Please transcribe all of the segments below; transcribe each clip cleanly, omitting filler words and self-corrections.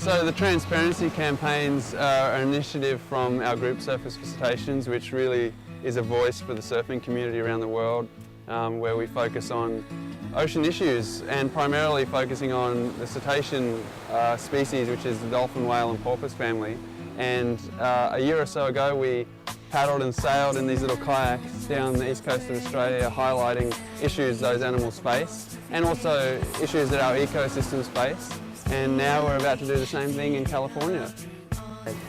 So the TransparentSea campaigns are an initiative from our group Surfers for Cetaceans, which really is a voice for the surfing community around the world, where we focus on ocean issues and primarily focusing on the cetacean species, which is the dolphin, whale and porpoise family. And a year or so ago we paddled and sailed in these little kayaks down the east coast of Australia, highlighting issues those animals face and also issues that our ecosystems face. And now we're about to do the same thing in California.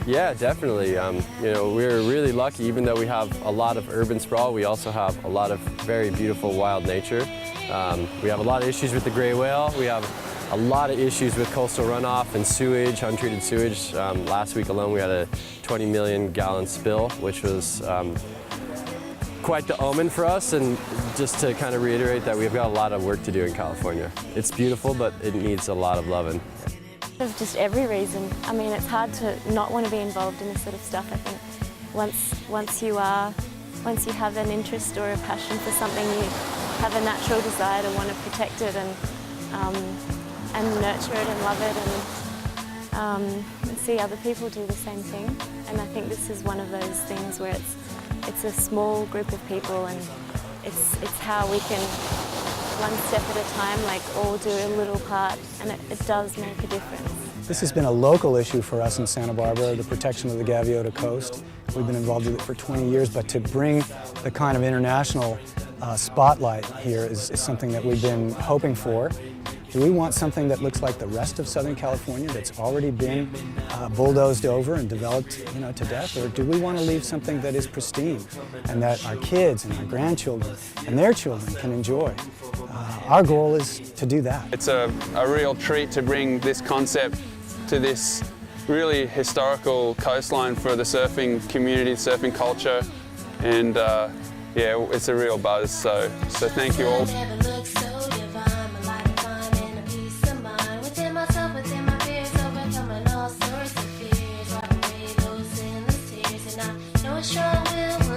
Yeah, definitely. You know, we're really lucky. Even though we have a lot of urban sprawl, we also have a lot of very beautiful wild nature. We have a lot of issues with the gray whale. We have a lot of issues with coastal runoff and sewage, untreated sewage. Last week alone we had a 20 million gallon spill, which was quite the omen for us, and just to kind of reiterate that we've got a lot of work to do in California. It's beautiful, but it needs a lot of loving. Of just every reason. I mean, it's hard to not want to be involved in this sort of stuff. I think once you have an interest or a passion for something, you have a natural desire to want to protect it and nurture it and love it and see other people do the same thing. And I think this is one of those things where it's a small group of people, and it's how we can, one step at a time, like all do a little part, and it does make a difference. This has been a local issue for us in Santa Barbara, the protection of the Gaviota Coast. We've been involved with it for 20 years, but to bring the kind of international spotlight here is something that we've been hoping for. Do we want something that looks like the rest of Southern California that's already been bulldozed over and developed, to death, or do we want to leave something that is pristine and that our kids and our grandchildren and their children can enjoy? Our goal is to do that. It's a real treat to bring this concept to this really historical coastline for the surfing community, surfing culture, and yeah, it's a real buzz. So thank you all. Strong will